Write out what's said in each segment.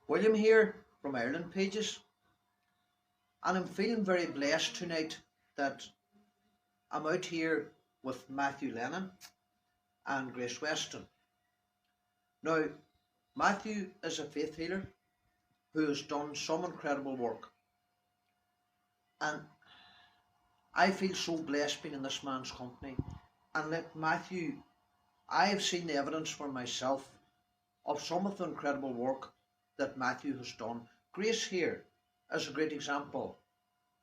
William here from Ireland Pages, and I'm feeling very blessed tonight that I'm out here with Matthew Lennon and Grace Weston. Now, Matthew is a faith healer who has done some incredible work, and I feel so blessed being in this man's company. And like Matthew, I have seen the evidence for myself of some of the incredible work that Matthew has done. Grace here is a great example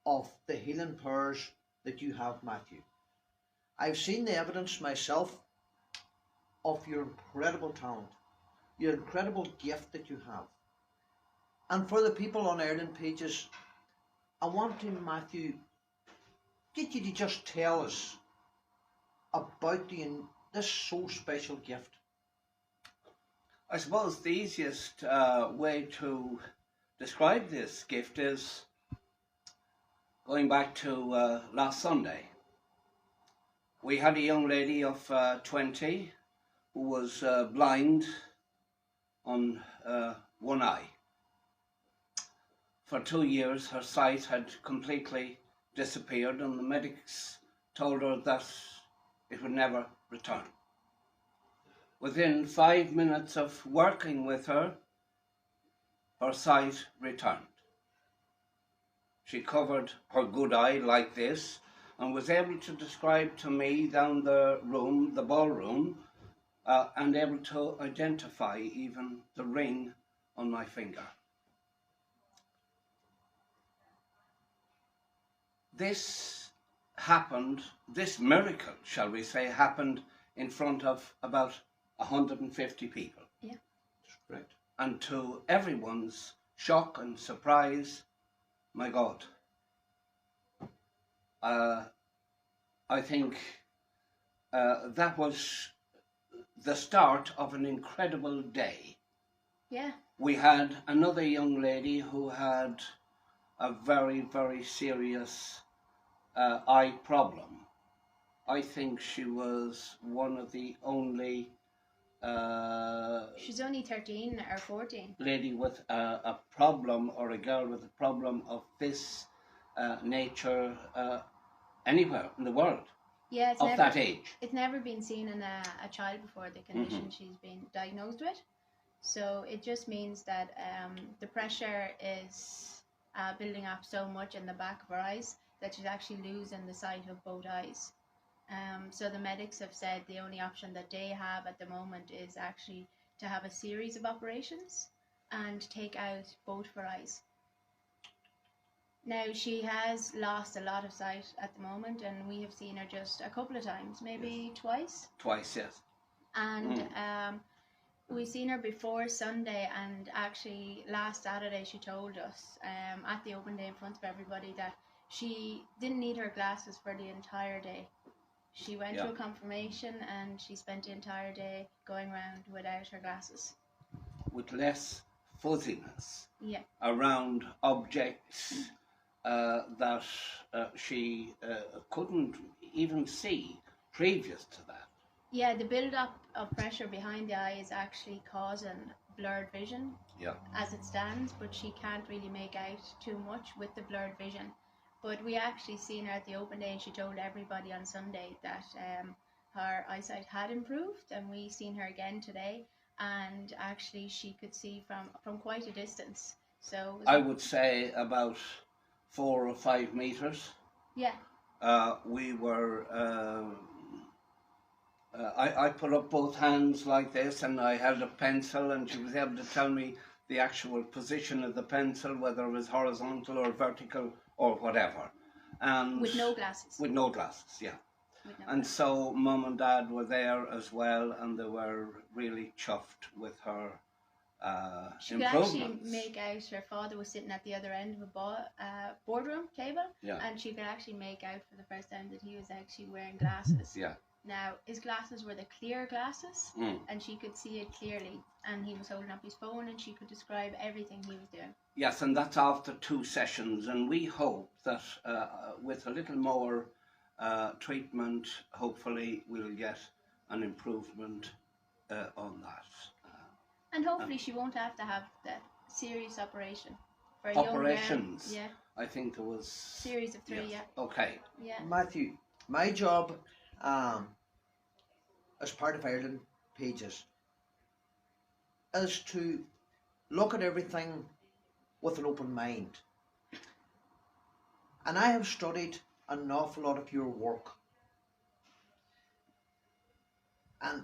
of the healing powers that you have, Matthew. I've seen the evidence myself of your incredible talent, your incredible gift that you have. And for the people on Ireland Pages, I want to, Matthew, get you to just tell us about this so special gift. I suppose the easiest way to describe this gift is going back to last Sunday. We had a young lady of 20 who was blind on one eye. For 2 years her sight had completely disappeared, and the medics told her that it would never return. Within 5 minutes of working with her, her sight returned. She covered her good eye like this and was able to describe to me down the room, the ballroom, and able to identify even the ring on my finger. This miracle, shall we say, happened in front of about 150 people. Yeah. That's correct. And to everyone's shock and surprise, my God, I think that was the start of an incredible day. Yeah. We had another young lady who had a very, very serious eye problem. I think she was one of the only she's only 13 or 14. Lady with a problem, or a girl with a problem of this nature anywhere in the world. Yeah, of that age. It's never been seen in a child before, the condition she's been diagnosed with. So it just means that the pressure is building up so much in the back of her eyes that she's actually losing the sight of both eyes. So the medics have said the only option that they have at the moment is actually to have a series of operations and take out both of her eyes. Now, she has lost a lot of sight at the moment, and we have seen her just a couple of times, maybe twice. Twice, yes. And we've seen her before Sunday, and actually last Saturday she told us at the open day in front of everybody that she didn't need her glasses for the entire day. She went to a confirmation and she spent the entire day going around without her glasses. With less fuzziness around objects that she couldn't even see previous to that. Yeah, the build-up of pressure behind the eye is actually causing blurred vision as it stands, but she can't really make out too much with the blurred vision. But we actually seen her at the open day, and she told everybody on Sunday that her eyesight had improved, and we seen her again today, and actually she could see from quite a distance. So I would say about 4 or 5 meters. Yeah. We were. I put up both hands like this, and I held a pencil, and she was able to tell me the actual position of the pencil, whether it was horizontal or vertical or whatever. And with no glasses. With no glasses, yeah. And so Mum and Dad were there as well, and they were really chuffed with her she could actually make out her father was sitting at the other end of a boardroom table, and she could actually make out for the first time that he was actually wearing glasses. Yeah. Now, his glasses were the clear glasses, and she could see it clearly, and he was holding up his phone, and she could describe everything he was doing. Yes, and that's after 2 sessions, and we hope that with a little more treatment, hopefully we'll get an improvement on that. And hopefully she won't have to have the serious operation for a young girl. Operations. Yeah, I think there was series of 3. yes. Yeah, Okay. yeah. Matthew, my job as part of Ireland Pages is to look at everything with an open mind. And I have studied an awful lot of your work. And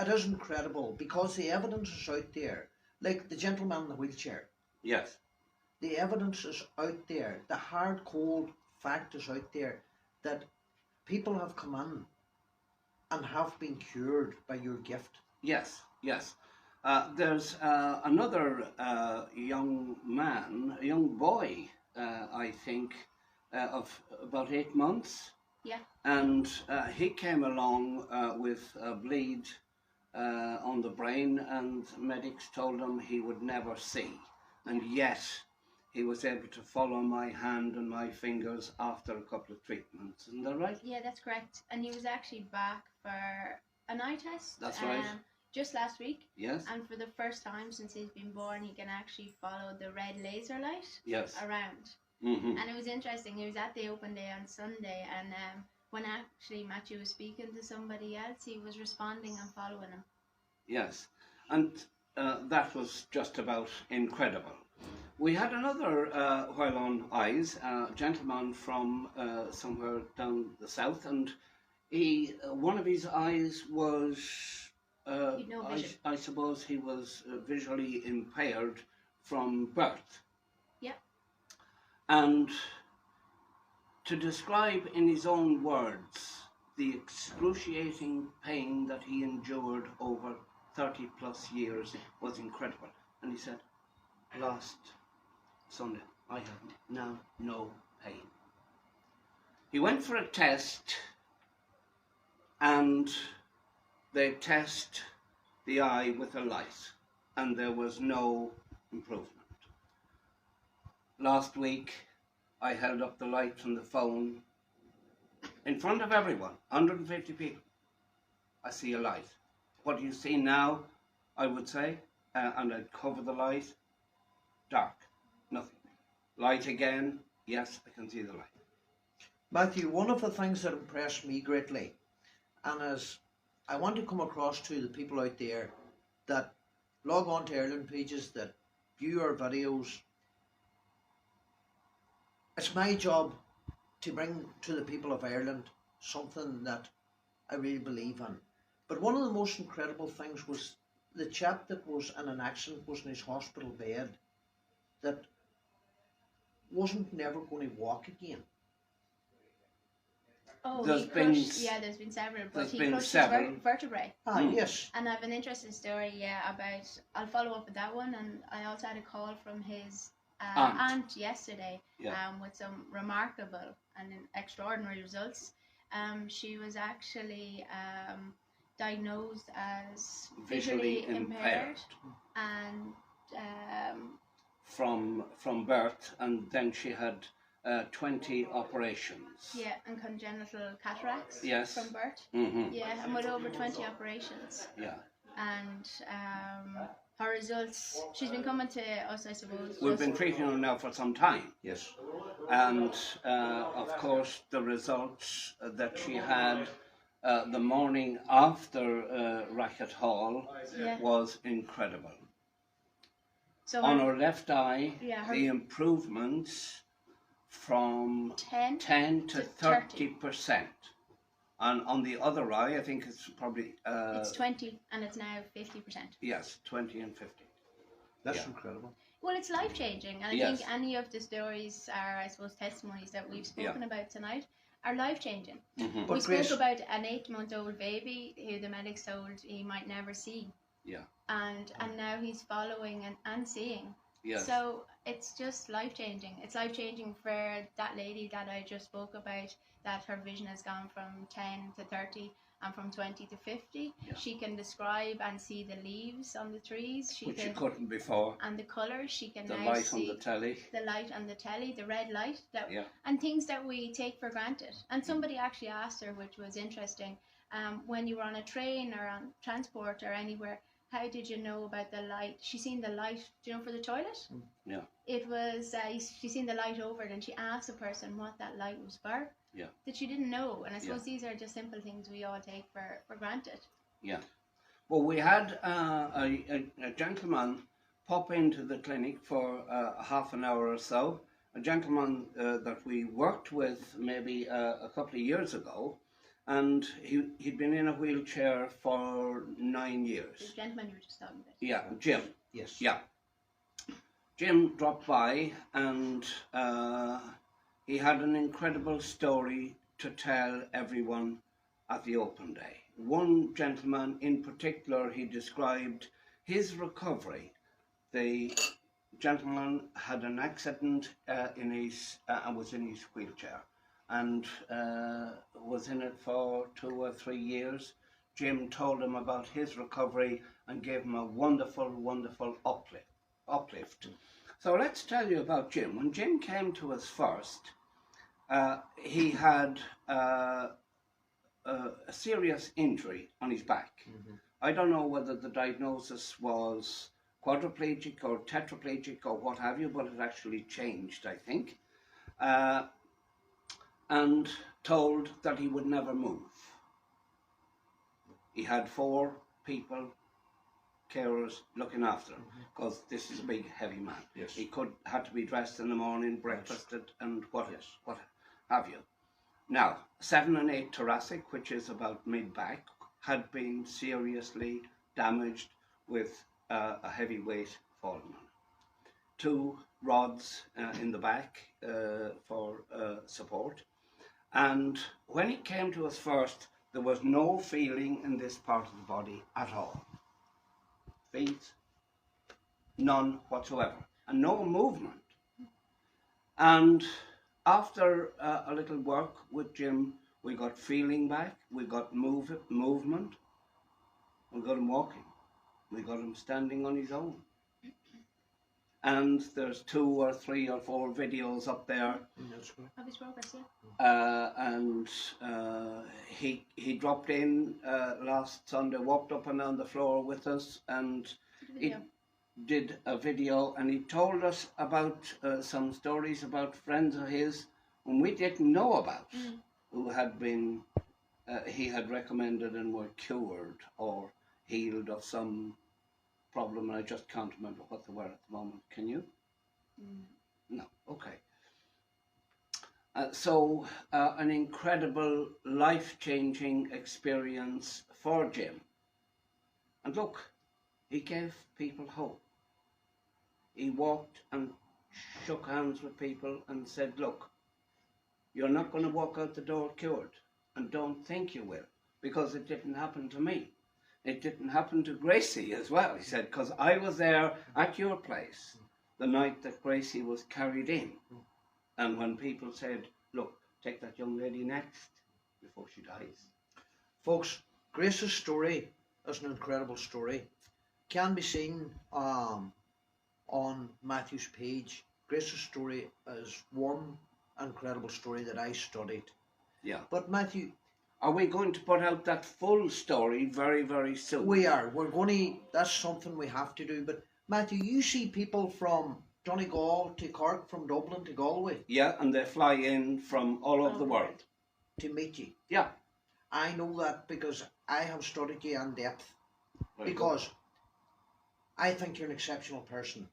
it is incredible because the evidence is out there. Like the gentleman in the wheelchair. Yes. The evidence is out there. The hard, cold fact is out there that people have come in and have been cured by your gift. Yes. Yes. There's another young man, a young boy, I think, of about 8 months. Yeah. And he came along with a bleed on the brain, and medics told him he would never see. And yet he was able to follow my hand and my fingers after a couple of treatments. Isn't that right? Yeah, that's correct. And he was actually back for an eye test. That's right. Just last week. Yes. And for the first time since he's been born, he can actually follow the red laser light Yes. around. Mm-hmm. And it was interesting. He was at the open day on Sunday, and when actually Matthew was speaking to somebody else, he was responding and following him. Yes. And that was just about incredible. We had another, while on eyes, a gentleman from somewhere down the south, and he, one of his eyes was, He'd no vision. I suppose he was visually impaired from birth. Yeah. And to describe in his own words the excruciating pain that he endured over 30 plus years was incredible. And he said, last Sunday, I have now no pain. He went for a test, and they test the eye with a light, and there was no improvement. Last week, I held up the light from the phone in front of everyone, 150 people. I see a light. What do you see now, I would say, and I'd cover the light, dark, nothing. Light again, yes, I can see the light. Matthew, one of the things that impressed me greatly, and as I want to come across to the people out there that log on to Ireland Pages, that view our videos, it's my job to bring to the people of Ireland something that I really believe in. But one of the most incredible things was the chap that was in an accident, was in his hospital bed, that wasn't never going to walk again. Oh, There's he been crushed, yeah, there's been several, but there's he been crushed several. his vertebrae. Ah, yes. And I have an interesting story, yeah, about, I'll follow up with that one, and I also had a call from his aunt yesterday, Yeah. with some remarkable and extraordinary results. She was actually diagnosed as visually impaired, and from birth, and then she had 20 operations. yeah, and congenital cataracts Yes. from birth. Mm-hmm. Yeah, and with over 20 operations. Yeah. And her results, she's been coming to us, I suppose. We've been treating her now for some time. Yes. And of course, the results that she had the morning after Racket Hall Yeah. was incredible. So On her left eye, Yeah, her- the improvements from 10 10 to to 30. 30%. And on the other eye, I think it's probably, it's 20 and it's now 50%. yes, 20 and 50. That's Yeah. incredible. Well, it's life changing, and I Yes. think any of the stories are, I suppose, testimonies that we've spoken Yeah. about tonight are life changing. Mm-hmm. But We spoke Grace- about an 8-month-old baby who the medics told he might never see, Yeah, and now he's following and seeing. yes. So it's just life changing. It's life changing for that lady that I just spoke about, that her vision has gone from 10 to 30 and from 20 to 50. Yeah. She can describe and see the leaves on the trees. Which you couldn't before. And the colours. She can The now light see on the telly. the light on the telly, the red light, that Yeah. and things that we take for granted. And somebody actually asked her, which was interesting, when you were on a train or on transport or anywhere, how did you know about the light? She seen the light, do you know, for the toilet. Yeah. It was she seen the light over it, and she asked the person what that light was for. Yeah. That she didn't know, and I suppose Yeah. these are just simple things we all take for granted. Yeah. Well, we had a gentleman pop into the clinic for half an hour or so. A gentleman that we worked with maybe a couple of years ago, and he'd been in a wheelchair for 9 The years. gentleman you were just talking about. Yeah, Jim. Yes. Yeah. Jim dropped by, and he had an incredible story to tell everyone at the open day. One gentleman in particular, he described his recovery. The gentleman had an accident and was in his wheelchair, and was in it for 2 or 3 years. Jim told him about his recovery and gave him a wonderful, wonderful uplift. So let's tell you about Jim. When Jim came to us first, he had a serious injury on his back. I don't know whether the diagnosis was quadriplegic or tetraplegic or what have you, but it actually changed, I think, and told that he would never move. He had 4 people, carers, looking after him, because this is a big, heavy man. Yes. He had to be dressed in the morning, breakfasted, and what Yes. have you. Now, 7 and 8 thoracic, which is about mid-back, had been seriously damaged with a heavy weight falling on it. 2 rods in the back for support. And when he came to us first, there was no feeling in this part of the body at all. Feet, none whatsoever, and no movement. And after a little work with Jim, we got feeling back, we got movement, we got him walking, we got him standing on his own. And there's 2 or 3 or 4 videos up there. That's right. Of his progress, yeah. And he dropped in last Sunday, walked up and down the floor with us, and he did a video, and he told us about some stories about friends of his whom we didn't know about, who had been, he had recommended and were cured or healed of some problem, and I just can't remember what they were at the moment. Can you? No. Okay. So an incredible, life-changing experience for Jim. And look, he gave people hope. He walked and shook hands with people and said, look, you're not going to walk out the door cured, and don't think you will, because it didn't happen to me. It didn't happen to Gracie as well, he said, because I was there at your place the night that Gracie was carried in. And when people said, look, take that young lady next before she dies. Folks, Grace's story is an incredible story. Can be seen on Matthew's page. Grace's story is one incredible story that I studied. Yeah. But Matthew, are we going to put out that full story very, very soon? we are. We're going to. That's something we have to do. But Matthew, you see people from Donegal to Cork, from Dublin to Galway Yeah, and they fly in from all over the world. to meet you. Yeah. I know that because I have studied you in depth. Very good. Because I think you're an exceptional person.